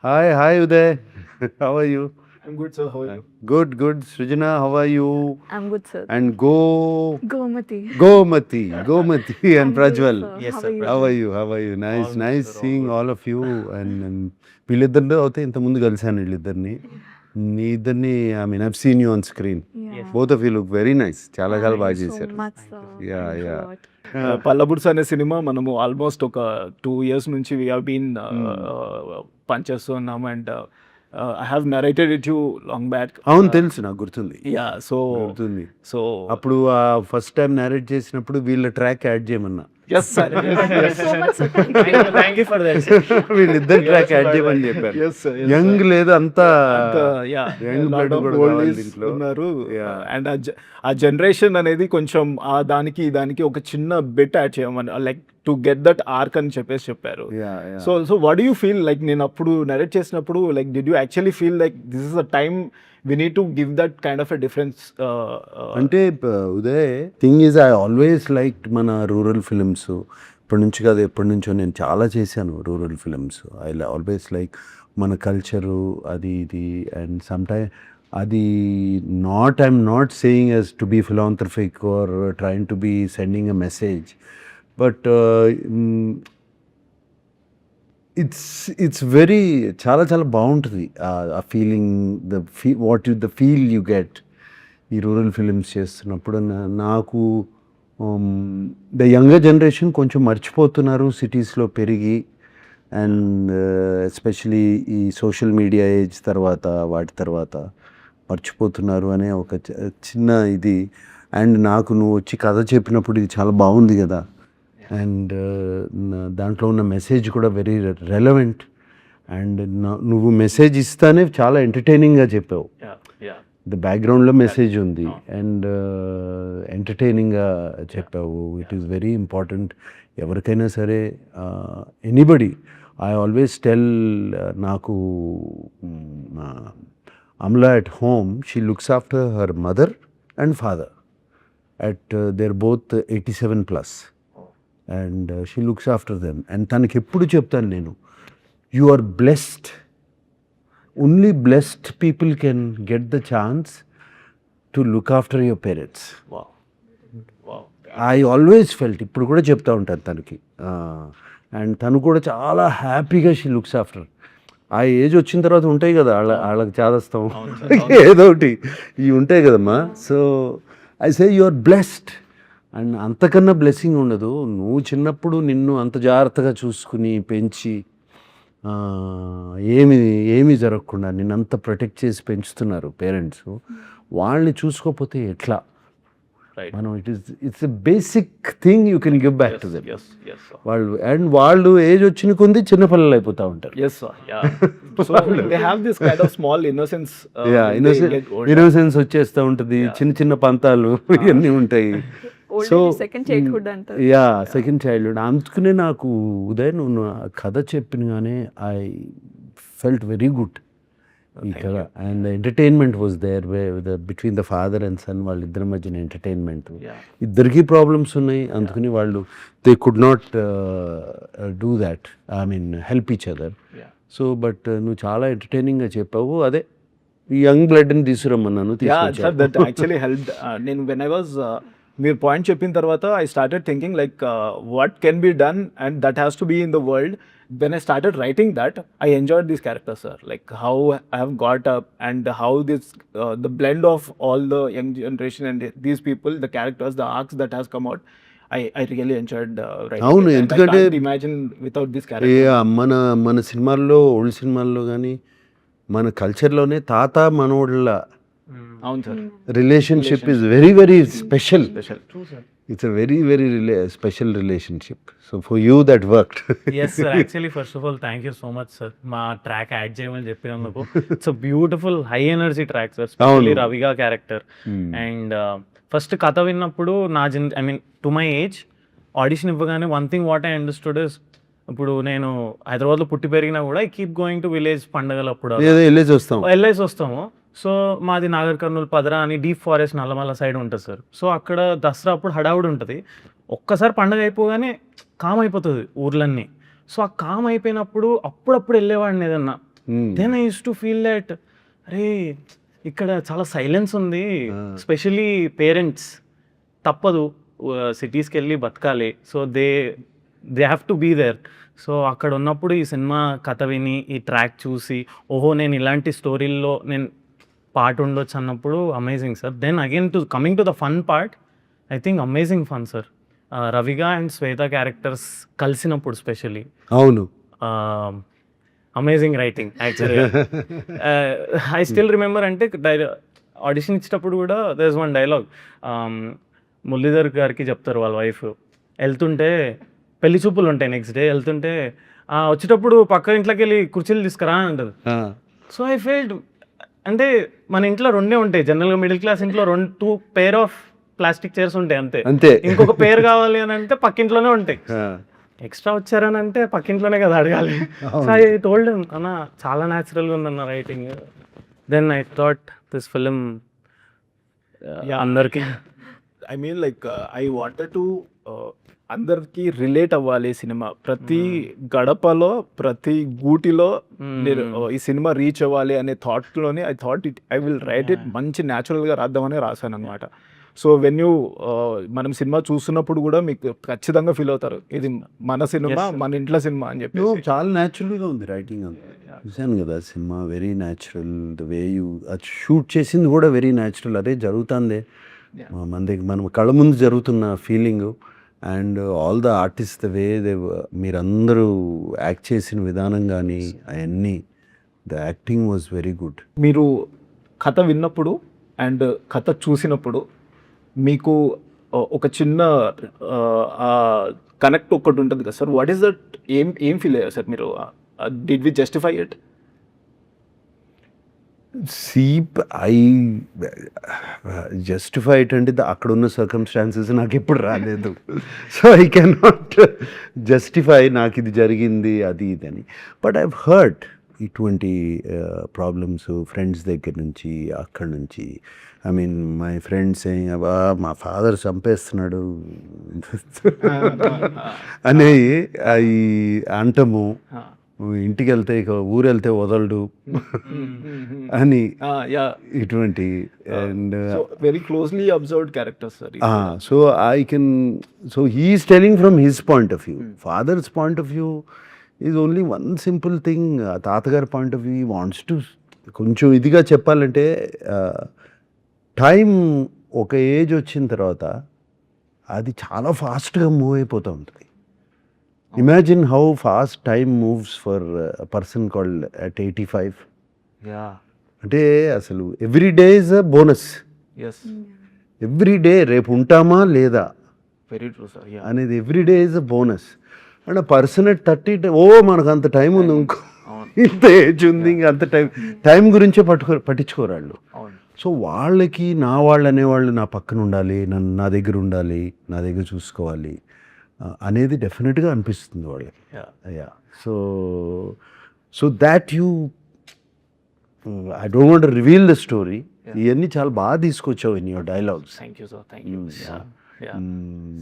Hi Uday. How are you? I'm good, sir. How are you? Good. Srijana, how are you? I'm good, sir. And Gomati. Gomati and I'm good, Prajwal. sir. Yes, How sir. are you? How are you? Nice All good, sir, all seeing good. all of you. And వీళ్ళిద్దరిలో అయితే ఇంతకుముందు కలిసాను వీళ్ళిద్దరిని. మీ ఇద్దరిని I mean I've seen you on screen. Yeah. Both of you look very nice. చాలా బాగా Thank you so చేశారు. much, sir. Yeah, Thanks a yeah. lot. పల్లబుడ్స్ అనే cinema మనము ఆల్మోస్ట్ ఒక 2 years నుంచి వీ హావ్ బీన్ పనిచేస్తున్నాం and I have narrated it you long back. అవును తెలుసు నాకు గుర్తుంది. యా సో గుర్తుంది. సో అప్పుడు ఫస్ట్ టైం నేరేట్ చేసినప్పుడు వీళ్ళ ట్రాక్ యాడ్ చేయమన్నా. Yes sir So much, sir. Thank you. For that వీళ్ళిద్దరు ట్రాక్ యాడ్ చేయమని చెప్పారు. ఎస్ సార్ యంగ్ లేదు అంతా యా young blood కూడా కావాలి దీంట్లో. ఉన్నారు Yeah. అండ్ ఆ జనరేషన్ అనేది కొంచెం ఆ దానికి ఒక చిన్న బిట్ యాడ్ చేయమని like to get that arc అని చెప్పారు. Yeah. So what do you feel like నేను అప్పుడు నరేట్ చేసినప్పుడు like did you actually feel like this is a time we need to give that kind of a difference అంటే Uday thing is I always like మన rural films ఇప్పటి నుంచి కాదు ఎప్పటి నుంచో నేను చాలా చేశాను rural films. I always like మన కల్చరు అది ఇది అండ్ సమ్టైమ్ అది I'm not saying as to be philanthropic or trying to be sending a message but it's very చాలా బాగుంటుంది ఆ feeling the feel you get ఈ రూరల్ ఫిలిమ్స్ చేస్తున్నప్పుడు. నాకు ద యంగర్ జనరేషన్ కొంచెం మర్చిపోతున్నారు సిటీస్లో పెరిగి అండ్ ఎస్పెషలీ ఈ సోషల్ మీడియా ఏజ్ తర్వాత వాటి తర్వాత మర్చిపోతున్నారు అనే ఒక చిన్న ఇది. అండ్ నాకు నువ్వు వచ్చి కథ చెప్పినప్పుడు ఇది చాలా బాగుంది కదా అండ్ దాంట్లో ఉన్న మెసేజ్ కూడా వెరీ రెలవెంట్ అండ్ నువ్వు మెసేజ్ ఇస్తానే చాలా ఎంటర్టైనింగ్గా చెప్పావు. ద బ్యాక్గ్రౌండ్లో మెసేజ్ ఉంది అండ్ ఎంటర్టైనింగ్గా చెప్పావు. ఇట్ ఈస్ వెరీ ఇంపార్టెంట్ ఎవరికైనా సరే ఎనీబడి. ఐ ఆల్వేస్ టెల్ నాకు Amala at home she looks after her mother and father at their both 87+. And she looks after them and తనకి ఎప్పుడు చెప్తాను నేను you are blessed. Only blessed people can get the chance to look after your parents. I always felt ఇప్పుడు కూడా చెప్తా ఉంటాను తనకి. And తను కూడా చాలా హ్యాపీగా షీ లుక్స్ ఆఫ్టర్. ఆ ఏజ్ వచ్చిన తర్వాత ఉంటాయి కదా వాళ్ళకి చాదస్తాం ఏదో ఒకటి ఇవి ఉంటాయి కదమ్మా. So I say you are blessed and అంతకన్నా బ్లెస్సింగ్ ఉండదు. నువ్వు చిన్నప్పుడు నిన్ను అంత జాగ్రత్తగా చూసుకుని పెంచి ఏమీ జరగకుండా నిన్నంత ప్రొటెక్ట్ చేసి పెంచుతున్నారు పేరెంట్స్. వాళ్ళని చూసుకోకపోతే ఎట్లా మనం it's a basic thing you can give back to them. వాళ్ళు ఏజ్ వచ్చిన కొంది చిన్నపిల్లలు అయిపోతూ ఉంటారు. ఇన్నోసెన్స్ వచ్చేస్తూ ఉంటుంది. చిన్న పంతాలు ఇవన్నీ ఉంటాయి. సో సెకండ్ చైల్డ్హుడ్ అంటారు. Second childhood. అందుకనే నాకు ఉదయ్ నువ్వు కథ చెప్పినగానే ఐ ఫెల్ట్ వెరీ గుడ్ ఈ కథ. And entertainment was there between the father and son వాళ్ళిద్దరి మధ్యన ఎంటర్టైన్మెంట్. ఇద్దరికీ ప్రాబ్లమ్స్ ఉన్నాయి అందుకని వాళ్ళు they could not do that I mean help each other. So but నువ్వు చాలా ఎంటర్టైనింగ్గా చెప్పావు. అదే ఈ యంగ్ బ్లడ్ని తీసుకురమ్మన్నాను. నేను వెన్ ఐ వాజ్ మీరు పాయింట్ చెప్పిన తర్వాత I started thinking like what can be done and that has to be in the world. When I started writing that, I enjoyed these characters, sir. Like how I have got up and how this, the blend of all the young generation and these people, the characters, the arcs that has come out, I really enjoyed writing. అవును, it. ఎందుకంటే I can't imagine without these characters. మన సినిమాల్లో old సినిమాల్లో కానీ మన కల్చర్లోనే తాత మనోళ్ళ అవును sir relationship is very special. It's a very special relationship. So for you that worked. Yes sir, actually first of all thank you so much sir. మా track add చేయమని చెప్పినందుకు. It's a beautiful high energy track sir, specially రవిగా character. And first కథ విన్నప్పుడు I mean to my age audition ఇవ్వగానే one thing what I understood is, ఇప్పుడు నేను హైదరాబాద్లో పుట్టి పెరిగినా కూడా I keep going to village పండగలు అప్పుడు వెళ్ళేసి వస్తాము. సో మాది నాగర్ కర్నూలు పదరా అని డీప్ ఫారెస్ట్ నల్లమల్ల సైడ్ ఉంటుంది సార్. సో అక్కడ దసరా అప్పుడు హడావుడి ఉంటుంది. ఒక్కసారి పండగ అయిపోగానే కామ్ అయిపోతుంది ఊర్లన్నీ. సో ఆ కామ్ అయిపోయినప్పుడు అప్పుడప్పుడు వెళ్ళేవాడిని ఏదన్నా. Then I use to feel that అరే ఇక్కడ చాలా సైలెన్స్ ఉంది. స్పెషలీ పేరెంట్స్ తప్పదు సిటీస్కి వెళ్ళి బతకాలి. So they have to be there. So అక్కడ ఉన్నప్పుడు ఈ సినిమా కథ విని ఈ ట్రాక్ చూసి ఓహో నేను ఇలాంటి స్టోరీల్లో నేను పార్ట్ ఉండొచ్చు అన్నప్పుడు amazing sir. Then again coming to the fun part, I think amazing fun sir. రవిగా అండ్ శ్వేత క్యారెక్టర్స్ కలిసినప్పుడు స్పెషలీ అవును, అమేజింగ్ రైటింగ్ యాక్చువల్గా. ఐ స్టిల్ రిమెంబర్ అంటే ఆడిషన్ ఇచ్చేటప్పుడు కూడా there is one dialogue Muralidhar గారికి చెప్తారు వాళ్ళ వైఫ్, వెళ్తుంటే పెళ్లి చూపులు ఉంటాయి నెక్స్ట్ డే, వెళ్తుంటే వచ్చేటప్పుడు పక్క ఇంట్లోకి వెళ్ళి కుర్చీలు తీసుకురా అని అంటారు. సో ఐ ఫెల్ట్ అంటే మన ఇంట్లో రెండే ఉంటాయి జనరల్గా, మిడిల్ క్లాస్ ఇంట్లో 2 పేర్ ఆఫ్ ప్లాస్టిక్ చైర్స్ ఉంటాయి అంతే. అంతే, ఇంకొక పేరు కావాలి అని అంటే పక్కింట్లోనే ఉంటాయి. ఎక్స్ట్రా వచ్చారని అంటే పక్కింట్లోనే కదా అడగాలి. సో ఐ టోల్డ్ అన్న చాలా న్యాచురల్గా ఉందన్న writing. Then I thought this film అందరికీ I mean like I wanted to అందరికి రిలేట్ అవ్వాలి సినిమా. ప్రతి గడపలో ప్రతి గూటిలో నేను ఈ సినిమా రీచ్ అవ్వాలి అనే థాట్లోనే ఐ విల్ రైట్ ఇట్ మంచి న్యాచురల్గా రాద్దామని రాశాను అనమాట. సో వెన్ యూ మనం సినిమా చూస్తున్నప్పుడు కూడా మీకు ఖచ్చితంగా ఫీల్ అవుతారు ఇది మన సినిమా, మన ఇంట్లో సినిమా అని చెప్పి. చాలా న్యాచురల్గా ఉంది రైటింగ్ అంతా. చూశాను కదా cinema, very natural. The way you అది షూట్ చేసింది కూడా వెరీ న్యాచురల్. అదే జరుగుతుందే మన దగ్గర, మనం కళ్ళ ముందు జరుగుతున్న feeling. And all the artist the way మీరందరూ యాక్ట్ చేసిన విధానం కానీ అవన్నీ, the acting was very good. మీరు కథ విన్నప్పుడు అండ్ కథ చూసినప్పుడు మీకు ఒక చిన్న కనెక్ట్ ఒకటి ఉంటుంది కదా సార్, వాట్ ఈస్ దట్? ఏం ఫీల్ అయ్యారు సార్ మీరు? Did we justify it? I justified అంటే అక్కడ ఉన్న సర్కమ్స్టాన్సెస్ నాకు ఎప్పుడు రాలేదు. So I can not justify నాకు ఇది జరిగింది అది ఇది అని. బట్ ఐ హర్డ్ ఇటువంటి ప్రాబ్లమ్స్ ఫ్రెండ్స్ దగ్గర నుంచి, అక్కడి నుంచి. ఐ మీన్ మై ఫ్రెండ్స్ అబ్బా మా ఫాదర్ చంపేస్తున్నాడు అని అవి అంటము. ఇంటికి వెళ్తే ఇక ఊరు వెళ్తే వదలడు అని ఇటువంటి. And very closely observed characters sir. So I can, so he's telling from his point of view. Father's point of view is only one simple thing. తాతగారి point of view wants to, కొంచెం ఇదిగా చెప్పాలంటే time ఒక age వచ్చిన తర్వాత అది చాలా ఫాస్ట్గా మూవ్ అయిపోతూ ఉంటుంది. Imagine how fast time moves for a person called at 85. అంటే అసలు every day is a bonus. Every day రేపు ఉంటామా లేదా వెరీ ట్రూ సార్ అనేది every day is a bonus. And person at 30 మనకు అంత టైం ఉంది, ఇంకో ఇంత ఏజ్ ఉంది, ఇంకా అంత టైం గురించే పట్టించుకోరు వాళ్ళు. సో వాళ్ళకి నా వాళ్ళు అనేవాళ్ళు నా పక్కన ఉండాలి, నా దగ్గర ఉండాలి, నా దగ్గర చూసుకోవాలి అనేది డెఫినెట్గా అనిపిస్తుంది వాళ్ళకి. Yeah so that you, I don't want to reveal the story. ఇవన్నీ చాలా బాగా తీసుకొచ్చావు in your dialogues. Thank you sir, thank you.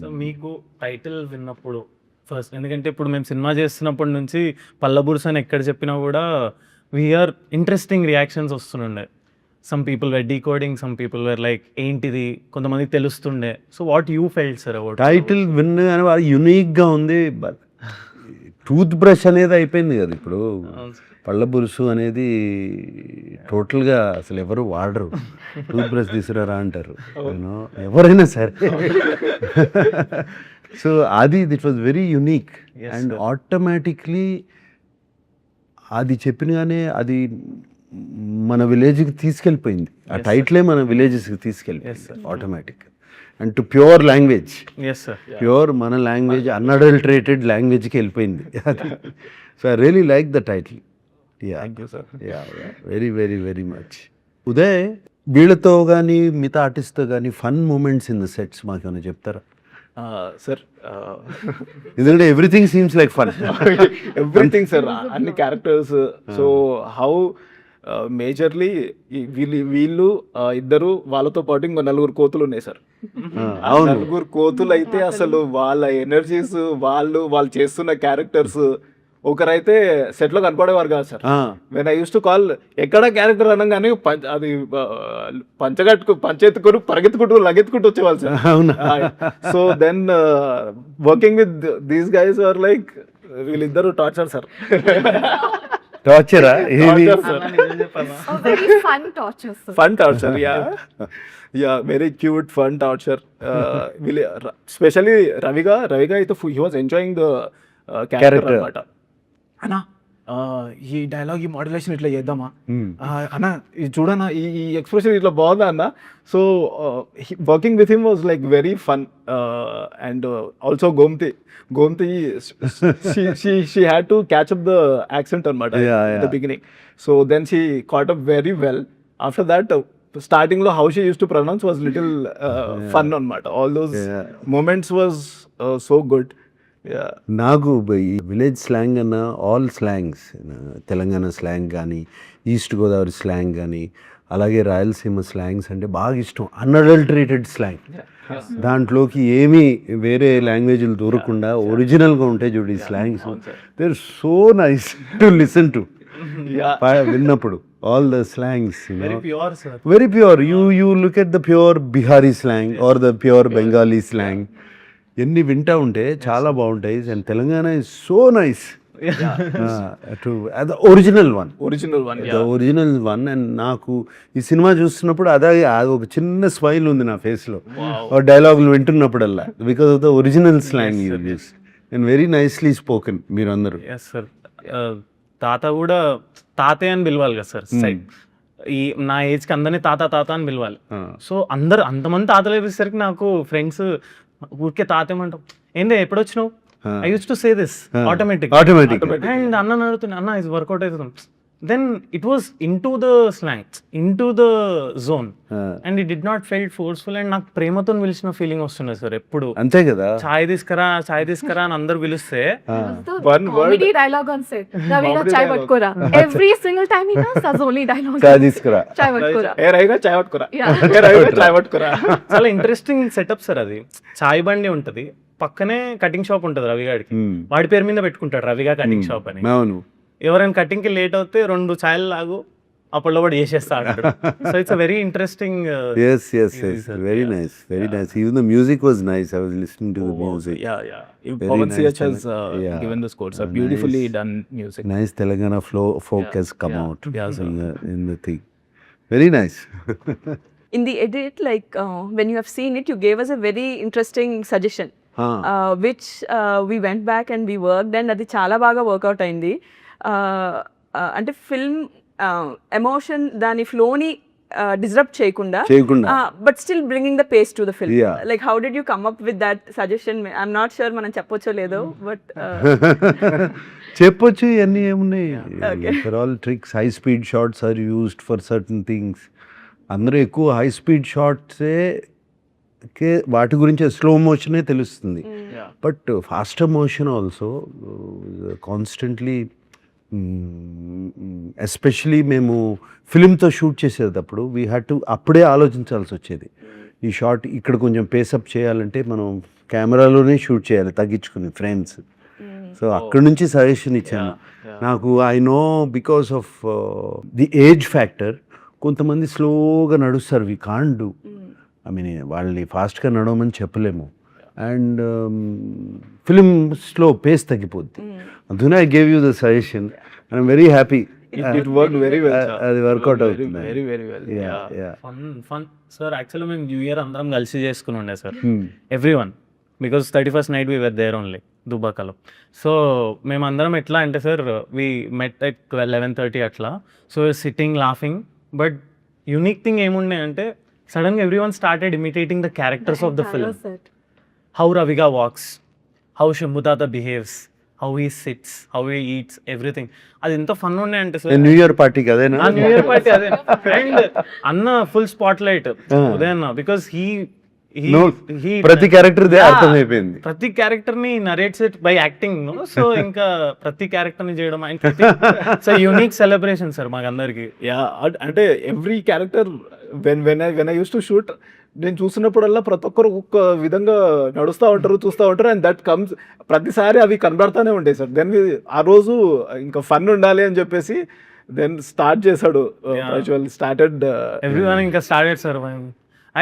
So మీకు టైటిల్ విన్నప్పుడు ఫస్ట్, ఎందుకంటే ఇప్పుడు మేము సినిమా చేస్తున్నప్పటి నుంచి పల్లబుర్స్ అని ఎక్కడ చెప్పినా కూడా వీఆర్ ఇంట్రెస్టింగ్ రియాక్షన్స్ వస్తుండే. Some people were decoding, some people were like ఏంటిది, కొంతమందికి తెలుస్తుండే. So what you felt sir about title విన్నగానే యూనిక్గా ఉంది. బట్ టూత్ బ్రష్ అనేది అయిపోయింది కదా ఇప్పుడు. పళ్ళ బురుసు అనేది టోటల్గా అసలు ఎవరు వాడరు. టూత్ బ్రష్ తీసుకురారా అంటారు యూనో ఎవరైనా సరే. సో అది it was very unique. And automatically అది చెప్పినగానే అది మన విలేజ్కి తీసుకెళ్ళిపోయింది. ఆ టైటిలే మన విలేజెస్కి తీసుకెళ్ళిపోయింది automatic. And to pure language, pure మన లాంగ్వేజ్, అన్అడల్టరేటెడ్ లాంగ్వేజ్కి వెళ్ళిపోయింది అది. So I really like the title. Thank you sir. Very very very much. Uday, వీళ్ళతో కానీ మిగతా ఆర్టిస్ట్తో కానీ fun moments in the sets మాకేమైనా చెప్తారా సార్? ఎందుకంటే everything seems like fun. Everything sir, అన్ని క్యారెక్టర్స్. సో హౌ మేజర్లీ వీళ్ళు ఇద్దరు వాళ్ళతో పాటు ఇంకో 4 కోతులు ఉన్నాయి సార్. అవును. 4 కోతులు అయితే అసలు వాళ్ళ ఎనర్జీస్ వాళ్ళు చేస్తున్న క్యారెక్టర్స్ ఒకరైతే సెట్ లో కనపడేవారు కాదు sir. When I use to call ఎక్కడ క్యారెక్టర్ అనగానే అది పంచెత్తుకొని పరిగెత్తుకుంటూ లగెత్తుకుంటూ వచ్చేవాళ్ళు సార్. అవునా? So then working with these guys are like వీళ్ళిద్దరు టార్చర్ సార్. టార్చరా ఏది? Oh, very fun torture, sir. Fun torture, yeah very cute fun torture. Specially రవిగా అయితే he was enjoying the character అనమాట. అన్నా ఈ డైలాగ్ ఈ మాడ్యులేషన్ ఇట్లా చేద్దామా అన్న, ఇది చూడన్నా ఈ ఎక్స్ప్రెషన్ ఇట్లా బాగుందా అన్న. So working with him was like very fun. And also Gomathi she had to catch up the accent అనమాట in the beginning. So then she caught up very well. After that starting lo how she used to pronounce was little fun అనమాట. All those moments was so good. Yeah. నాకు ఈ village slang అన్న all slangs, Telangana slang కానీ, east Godavari slang కానీ, అలాగే Rayalaseema slangs అంటే బాగా ఇష్టం. అన్అడల్టరేటెడ్ స్లాంగ్, దాంట్లోకి ఏమీ వేరే లాంగ్వేజ్లు దూరకుండా ఒరిజినల్గా ఉంటాయి చూడు ఈ slangs. They are so nice to listen to. విన్నప్పుడు all the slangs very pure. You look at the pure Bihari slang or the pure Bengali slang, ఎన్ని వింటా ఉంటే చాలా బాగుంటాయి. And Telangana is so nice to original one. అండ్ నాకు ఈ సినిమా చూస్తున్నప్పుడు అది ఒక చిన్న స్మైల్ ఉంది నా ఫేస్లో డైలాగులు వింటున్నప్పుడల్లా, because of the original slang use and very nicely spoken. మీరు అందరూ సార్ తాత కూడా తాతే అని పిలవాలి కదా సార్. ఈ నా ఏజ్కి అందరినీ తాత అని పిలవాలి. సో అందరు అంతమంది తాతలు వేసేసరికి నాకు ఫ్రెండ్స్ ఊరికే తాతేమంటాం, ఏందే ఎప్పుడు వచ్చినావు, I use to say this automatic. And అన్న అడుగుతున్నా, అన్న ఇది వర్కౌట్ అవుతుంది. Then it was in to the slangs, in to the zone, and it did not felt forceful. And నాకు ప్రేమతో పిలిచిన ఫీలింగ్ వస్తుంది సార్ ఎప్పుడు. అంతే కదా, చాయ్ తీసుకురా అని అందరు పిలిస్తే Comedy dialogue on set. Ravina chai patkora. Every single time he does, that's only dialogue. చాయ్ తీసుకురా, Chai patkora. ఏ రవిగా చాయ్ పట్టుకురా, Yeah. చాయ్ పట్టుకురా. చాలా ఇంట్రెస్టింగ్ సెటప్ సార్ అది. చాయ్ బండి ఉంటది, పక్కనే కటింగ్ షాప్ ఉంటది రవిగాడికి, వాడి పేరు మీద పెట్టుకుంటాడు రవిగా కటింగ్ షాప్ అని. అవును. ఎవరైనా కటింగ్ కి లేట్ అవుతే 2 ఛాయలు లాగు అప్పట్లో కూడా చేసేస్తా. So it's very interesting. Yes, very nice. Even the music was nice. I was listening to the music. Pawan CH has given the score. So beautifully done music. Nice Telangana folk has come out in the thing. Very nice. In the edit, like when you have seen it, you gave us a very interesting suggestion, which we went back and we worked, and అది చాలా బాగా work out అయింది. అంటే film emotion దాని ఫ్లోని disturb చేయకుండా, but still bringing the pace to the film. Like how did you come up with that suggestion? I'm not sure మనం చెప్పొచ్చో లేదో, బట్ చెప్పొచ్చు. ఇవన్నీ ఏమున్నాయి, for all tricks. High speed shots are used for certain things. అందరూ ఎక్కువ high speed షాట్సే వాటి గురించి స్లో మోషనే తెలుస్తుంది, but faster motion also constantly. Especially మేము ఫిలింతో షూట్ చేసేటప్పుడు వీ హ్యాడ్ టు అప్పుడే ఆలోచించాల్సి వచ్చేది. ఈ షాట్ ఇక్కడ కొంచెం పేసప్ చేయాలంటే మనం కెమెరాలోనే షూట్ చేయాలి తగ్గించుకుని ఫ్రేమ్స్. సో అక్కడి నుంచి సజెషన్ ఇచ్చాను. నాకు I know because of the age factor కొంతమంది స్లోగా నడుస్తారు, we can't do. I mean వాళ్ళని ఫాస్ట్గా నడవమని చెప్పలేము. అండ్ ఫిలిమ్స్లో పేస్ తగ్గిపోద్ది. అందుకనే I gave you the suggestion. I'm very happy. It worked very well. అది వర్కౌట్ అవుతుంది. Very well. Fun sir. Actually మేము న్యూ ఇయర్ అందరం కలిసి చేసుకుని ఉండే sir, everyone, because 31st night we were there only దుబాకలో. సో మేమందరం ఎట్లా అంటే సార్, వీ మెట్ ఎట్ 11:30 అట్లా. So sitting laughing, but unique thing ఏముండే అంటే సడన్గా everyone started imitating the characters of the film. How రవిగా వాక్స్, హౌ శంభుతాత behaves, how he sits, how he eats, everything. అది ఎంత ఫన్ ఉండే అంటే సార్, న్యూ ఇయర్ పార్టీకి అదేనా? న్యూ ఇయర్ పార్టీ అదే. అండ్ అన్న ఫుల్ స్పాట్ లైట్ ఉదయ్ అన్న, బికాస్ ప్రతి క్యారెక్టర్ అర్థమైపోయింది. ప్రతి క్యారెక్టర్ ని narrates it by acting. So ఇంకా ప్రతి క్యారెక్టర్ ని చేయడం సో యూనిక్ సెలబ్రేషన్ సార్ మాకందరికి. యా అంటే every character when I use to shoot, నేను చూసినప్పుడల్లా ప్రతి ఒక్కరు ఒక్క విధంగా నడుస్తూ ఉంటారు, చూస్తూ ఉంటారు, అండ్ దట్ కమ్స్ ప్రతిసారి అవి కనబడతానే ఉంటాయి సార్. దెన్ ఆ రోజు ఇంకా ఫన్ ఉండాలి అని చెప్పేసి దెన్ స్టార్ట్ చేశాడు. స్టార్టెడ్ ఎవ్రీవన్ ఇంకా started sir.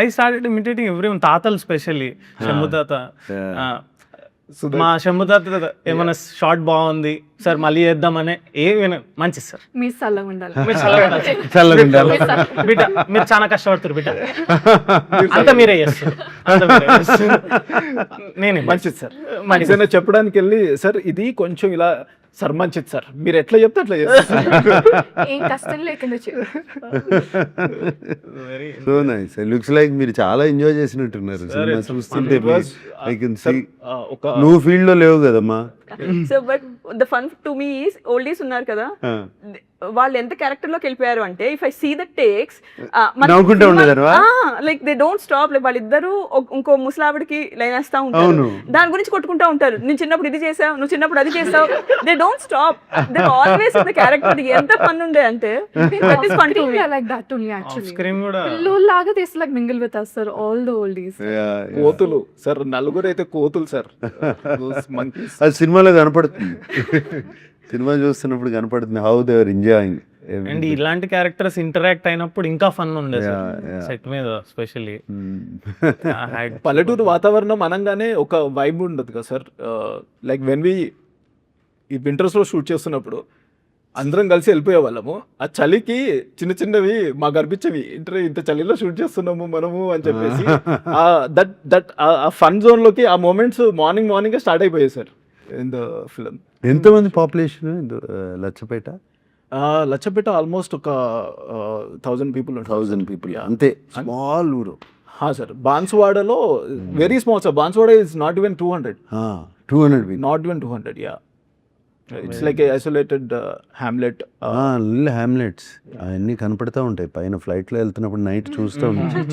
I started imitating everyone. తాతలు స్పెషల్లీ శంభు తాత. మా శంభు తాత ఏమైనా షార్ట్ బాగుంది సార్ మళ్ళీ చేద్దామనే మంచిది సార్. మీరు చల్లగా ఉండాలి. బిడ్డ మీరు చాలా కష్టపడుతారు బిడ్డ, అంతా మీరే చేస్తారు. నేనే మంచిది సార్. ఏదైనా చెప్పడానికి వెళ్ళి సార్ ఇది కొంచెం ఇలా సార్ మంచిది సార్, మీరు ఎట్లా చెప్తే అట్లా చేస్తారు. ఏం కష్టం లేకుండా సో నైస్. లుక్స్ లైక్ మీరు చాలా ఎంజాయ్ చేసినట్టున్నారు సినిమా చూస్తుంటే. ఐ కెన్ సీ నువ్వు ఫీల్డ్ లో లేవు కదమ్మా. So but the fun to me is oldies ఉన్నారు కదా, వాళ్ళు ఎంత క్యారెక్టర్ లోకి వెళ్ళిపోయారు అంటే if I see the takes నవ్వుకుంటూ ఉండేదారు. Like they don't stop. Like వాళ్ళిద్దరు ఇంకో ముసలావిడికి లైన్ వేస్తా ఉంటారు, దాని గురించి కొట్టుకుంటా ఉంటారు. నేను చిన్నప్పుడు ఇది చేసావు, నువ్వు చిన్నప్పుడు అది చేసావు. They don't stop, they always in the character. ఎంత ఫన్ ఉండే అంటే that is fun to me. like that only actually. Screen కూడా పిల్లోల్లాగా they used to like mingle with us sir, all the oldies. కోతులు సార్, నలుగురు అయితే కోతులు sir. అది సినిమాలో కనపడుతుంది. సినిమా చూస్తున్నప్పుడు కనపడుతుంది how they are enjoying. And ఇలాంటి క్యారెక్టర్స్ ఇంటరాక్ట్ అయినప్పుడు ఇంకా ఫన్ ఉండేది సెట్ మీద స్పెషల్లీ. పల్లెటూరు వాతావరణం అనగానే ఒక వైబ్ ఉండదు కదా సార్. లైక్ వెన్ వి ఈ వింటర్స్లో షూట్ చేస్తున్నప్పుడు అందరం కలిసి వెళ్ళిపోయే వాళ్ళము. ఆ చలికి చిన్న చిన్నవి మాకు అనిపించేవి, ఇంత చలిలో షూట్ చేస్తున్నాము మనము అని చెప్పేసి. దట్ ఆ ఫన్ జోన్లోకి ఆ మూమెంట్స్ మార్నింగ్ స్టార్ట్ అయిపోయాయి సార్ ఇన్ ద ఫిల్మ్. ఎంతమంది పాపులేషన్ లచ్చపేట? లచ్చపేట ఆల్మోస్ట్ ఒక 1000 people. 1000 people అంతే, స్మాల్ ఊరు. సార్ బాన్సువాడలో very small sir. Banswada is not even 200 people. Not even 200. Yeah, it's like isolated hamlet. Hamlets అవన్నీ కనపడతా ఉంటాయి పైన ఫ్లైట్ లో వెళ్తున్నప్పుడు నైట్ చూస్తూ ఉంటాయి,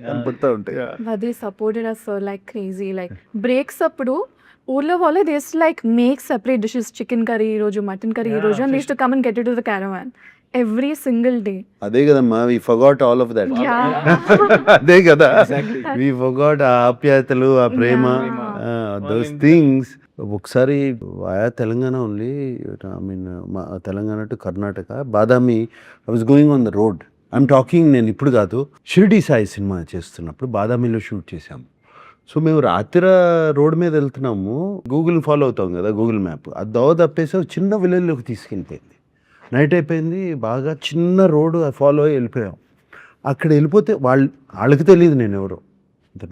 కనపడతా ఉంటాయి. They supported us sir like crazy. Like breaks అప్పుడు ఊర్లో వాళ్ళే they used to like make separate dishes, chicken curry ఈ రోజు, mutton curry ఈ రోజు, and they used to come and get it to the caravan every single day. అదే కదమ్మా, we forgot all of that. అదే కదా, we forgot ఆ ఆప్యాయతలు, ఆ ప్రేమ, those things. ఒకసారి ఆయా Telangana only, I mean Telangana to Karnataka, Badami. I was going on the road. I'm talking, నేను ఇప్పుడు కాదు, షిరిడి సాయి సినిమా చేస్తున్నప్పుడు బాదామిలో షూట్ చేశాము. సో మేము రాత్రి రోడ్ మీద వెళ్తున్నాము, గూగుల్ ఫాలో అవుతాం కదా, గూగుల్ మ్యాప్. అది దోవ తప్పేసి చిన్న విలేజ్లోకి తీసుకెళ్ళిపోయింది. నైట్ అయిపోయింది, బాగా చిన్న రోడ్డు ఫాలో అయ్యి వెళ్ళిపోయాం. అక్కడ వెళ్ళిపోతే వాళ్ళకి తెలియదు నేను ఎవరో.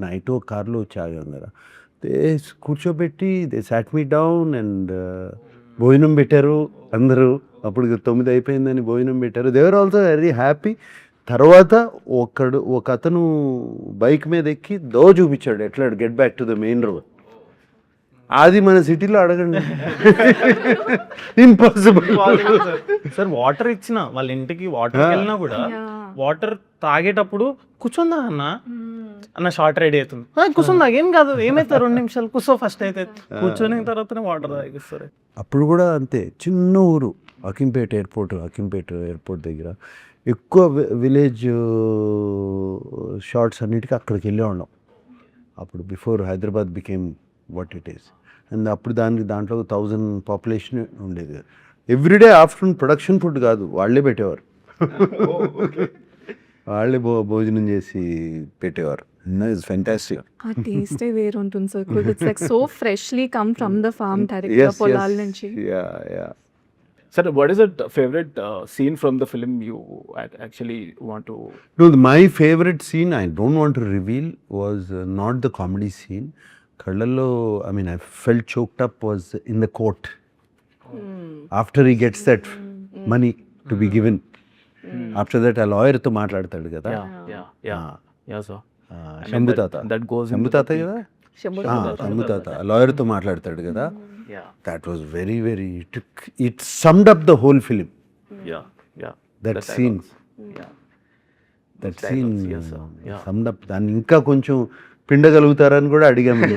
నైట్ ఒక కార్లో వచ్చి ఆగాం కదా, కూర్చోబెట్టి they sat me down and భోజనం పెట్టారు అందరూ. అప్పుడు 9 అయిపోయిందని భోజనం పెట్టారు. They are also very happy. తర్వాత ఒక అతను బైక్ మీద ఎక్కి చూపించాడు ఎట్లా get back to the main road. అది మన సిటీలో అడగండి, ఇంపాసిబుల్ సార్. వాటర్ ఇచ్చిన వాళ్ళ ఇంటికి వాటర్ వెళ్ళినా కూడా వాటర్ తాగేటప్పుడు కూర్చుందా అన్న షార్ట్ రెడీ అవుతుంది, కూర్చుందా ఏం కాదు, ఏమైతే 2 నిమిషాలు కూర్చో ఫస్ట్ అయితే, కూర్చొని తర్వాతనే వాటర్ తాగిస్తారు. అప్పుడు కూడా అంతే, చిన్న ఊరు, అకింపేట ఎయిర్పోర్ట్ దగ్గర ఎక్కువ విలేజ్ షార్ట్స్ అన్నిటికీ అక్కడికి వెళ్ళేవాళ్ళం. అప్పుడు before Hyderabad became what it is. And అప్పుడు దాంట్లో 1000 పాపులేషన్ ఉండేది. ఎవ్రీడే ఆఫ్టర్నూన్ ప్రొడక్షన్ ఫుడ్ కాదు, వాళ్ళే పెట్టేవారు. వాళ్ళే భోజనం చేసి పెట్టేవారు. It's fantastic. ఆ టేస్టే వేరు ఉంటుంది sir. It's like so freshly come from the farm direct పొలాల నుంచి. Yeah. Sir, what is it favorite scene from the film you actually want to? No, my favorite scene, I don't want to reveal, was not the comedy scene. Kallallo, I mean, I felt choked up, was in the court. After he gets that money to be given. After that, a lawyer to మాట్లాడతాడు కదా. Yeah, sir. Shambhu తాత. That goes. Shambhu తాత కదా. శంభు తాత లాయర్తో మాట్లాడతాడు కదా. That was very, very, it summed up the whole film. Yeah. That scene. Yeah. That scene dialogues, yes, sir. Yeah. Summed up. దాన్ని ఇంకా కొంచెం పిండగలుగుతారని కూడా అడిగాము.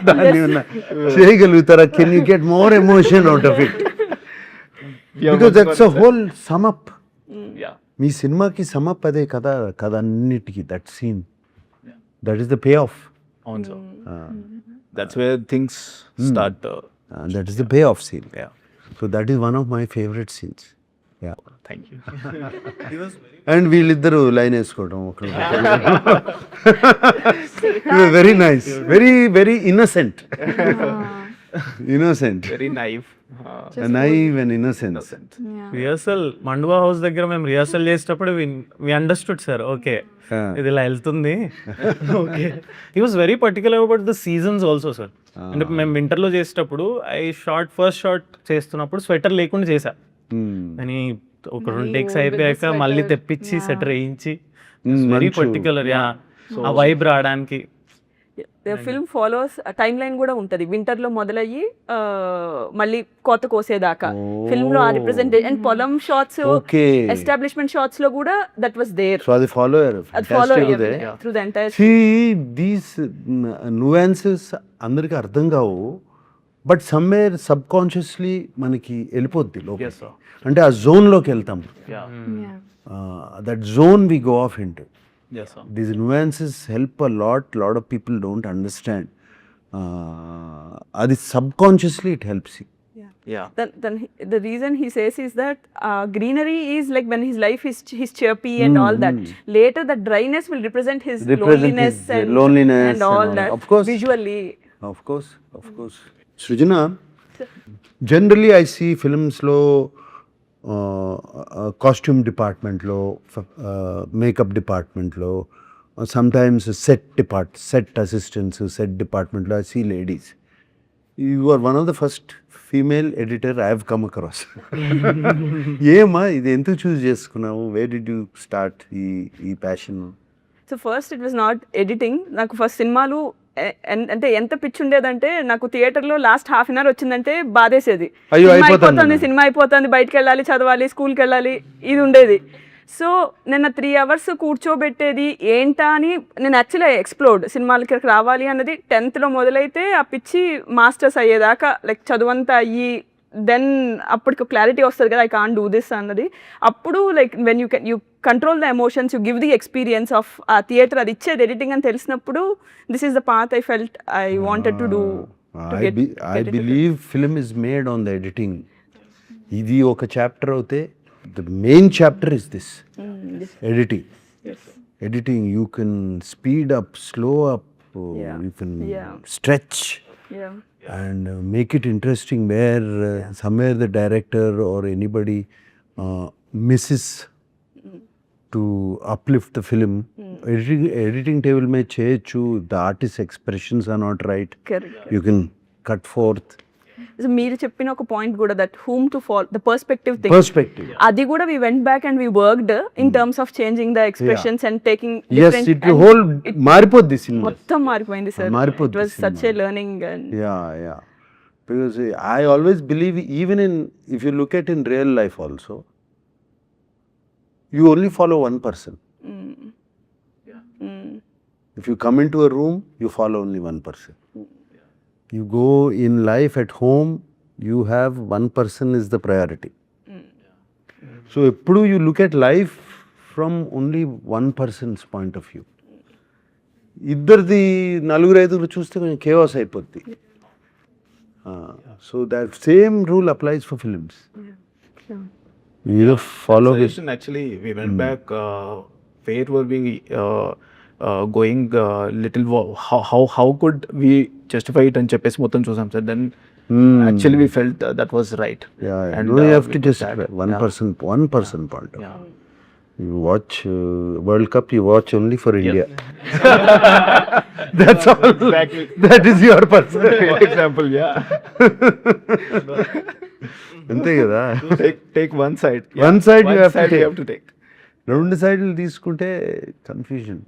దాన్ని చేయగలుగుతారా, can you get more emotion out of it, because that's a whole sum up. Yeah. మీ సినిమాకి సమ్ అప్ అదే కదా, కథ అన్నిటికీ that scene, that is the pay off, అవును sir. That's where things start. That is the pay off scene. Yeah. So that is one of my favourite scenes. Yeah, Thank you. And వీళ్ళిద్దరు line వేసుకోవడం ఒకరు very nice, very very innocent, innocent, Very naive. Naive and innocence. Yeah. Rehearsal మండువా house దగ్గర మేము rehearsal చేసేటప్పుడు we understood sir, okay ఇది ఇలా వెళ్తుంది. Okay, he was very particular about the seasons also sir. అంటే మేము వింటర్లో చేసేటప్పుడు ఫస్ట్ షాట్ చేస్తున్నప్పుడు స్వెటర్ లేకుండా చేసా, అని ఒక 2 takes అయిపోయాక మళ్ళీ తెప్పించి స్వెటర్ వేయించి, వెరీ పర్టికులర్. ఆ వైబ్ రావడానికి. ఫిల్మ్ ఫాలోస్ టైమ్ లైన్ కూడా ఉంటుంది. వింటర్ లో మొదలయ్యి మళ్ళీ కోత కోసేదాకా ఫిల్మ్ లో ఆ రిప్రజెంటేషన్ అండ్ పొలం షాట్స్, Okay. ఎస్టాబ్లిష్మెంట్ షాట్స్ లో కూడా దట్ వాస్ దేర్. సో అది ఫాలో అయ్యారు. అది follow through the entire. These nuances అందరికీ అర్థం కావు, బట్ సమ్వేర్ సబ్ కాన్షియస్లీ మనకి వెళ్ళిపోద్ది లోపలికి. Yes, sir. అంటే ఆ జోన్లోకి వెళ్తాం, Yeah. Yeah. That zone we go off into. Yes, sir. These nuances help a lot of people don't understand. Adi subconsciously it helps you. Yeah. Then the reason he says is that greenery is like when his life is he's chirpy and all that. Later the dryness will represent his loneliness and loneliness and all that. Of course. Visually. Of course. Srijana, generally I see films lo costume డిపార్ట్మెంట్లో, makeup డిపార్ట్మెంట్లో, sometimes set assistants, set డిపార్ట్మెంట్లో I see ladies. You are one of the first female editor I have come across. ఏమా ఇది ఎందుకు choose చేసుకున్నావు? Where did you start ఈ passion? So first it was not editing. నాకు first సినిమాలు అంటే ఎంత పిచ్చి ఉండేదంటే, నాకు థియేటర్లో లాస్ట్ హాఫ్ అన్ అవర్ వచ్చిందంటే బాధేసేది. అయ్యో, సినిమా అయిపోతుంది, బయటకు వెళ్ళాలి, చదవాలి, స్కూల్కి వెళ్ళాలి, ఇది ఉండేది. సో నిన్న 3 hours కూర్చోబెట్టేది ఏంటా అని నేను యాక్చువల్లీ ఎక్స్ప్లోర్డ్. సినిమాలకి రావాలి అన్నది 10th లో మొదలైతే ఆ పిచ్చి మాస్టర్స్ అయ్యేదాకా లైక్ చదువంతా అయ్యి దెన్ అప్పటికి క్లారిటీ వస్తుంది కదా, ఐ కాంట్ డూ దిస్ అన్నది. అప్పుడు like when you control the emotions, you give the experience of ఆ థియేటర్, అది ఇచ్చేది ఎడిటింగ్ అని తెలిసినప్పుడు this is the path I felt I wanted to do. I believe film is made on the editing. ఇది ఒక chapter అవుతే the main chapter is this, editing. Editing, you can speed up, slow up, you can stretch and make it interesting where somewhere the director or anybody misses to uplift the film. Editing table may cheyachu, the artist's expressions are not right. Correct. You can cut forth. So మీరు చెప్పిన ఒక point కూడా, that whom to follow the perspective thing, Perspective. అది కూడా we went back and we worked in terms of changing the expressions and taking Yes, it whole మారిపోద్ది cinema. మొత్తం మారిపోయింది sir. మారిపోద్ది it was such a learning. And Yeah. Because I always believe, even if you look at in real life also, you only follow one person. If you come into a room, you follow only one person. You go in life at home, you have one person is the priority. So eppudu you look at life from only one person's point of view. ఇద్దరిది 4-5 చూస్తే కొంచెం chaos అయిపోద్ది. So that same rule applies for films. You either follow his. Suggestion, actually, we went back. Where were we going? Little. How could we justify it and చెప్పేసి మొత్తం చూసాం sir. Then actually we felt that was right. Yeah. And No, you have to we just did that. one person point of view. Yeah. You watch World Cup, you watch only for India. That's all. Exactly. That is your person. Example, yeah. అంతే కదా. Take one side. One side you One have to side take. you have to take. 2 సైడ్లు తీసుకుంటే confusion.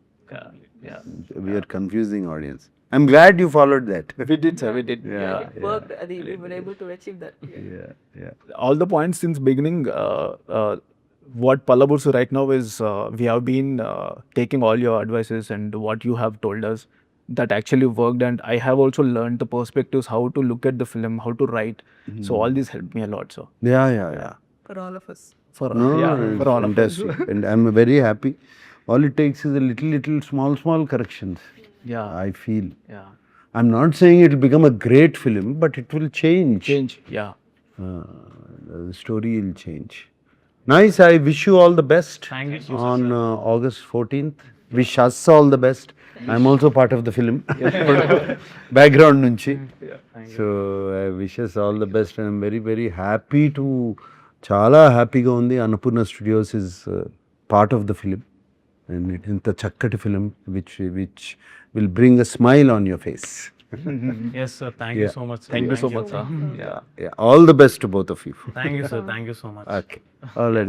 Yeah. We are confusing audience. I'm glad you followed that. We did, sir. We did. Yeah. it worked. We were able to achieve that. Yeah. All the points since beginning what Palabursu right now is, we have been taking all your advices and what you have told us, that actually worked, and I have also learned the perspectives, how to look at the film, how to write. So all this helped me a lot. So Yeah. For all of us. for No, for it's all of us. fantastic. And I'm very happy. All it takes is a little small corrections. Yeah. I feel. Yeah. I'm not saying it will become a great film, but it will change. Change. Yeah. The story will change. Nice. I wish you all the best. Thank you so On August 14th. Wish us all the best. I'm also part of the film. Background nunchi. So I wish us all the best, and I'm very happy to. చాలా హ్యాపీగా ఉంది. Annapurna studios is part of the film, and ఇంత చక్కటి film which will bring a smile on your face. Yes, sir. Thank you so much, sir. Thank you so much, sir. All the best to both of you. Thank you, sir. Thank you so much. Okay. All right.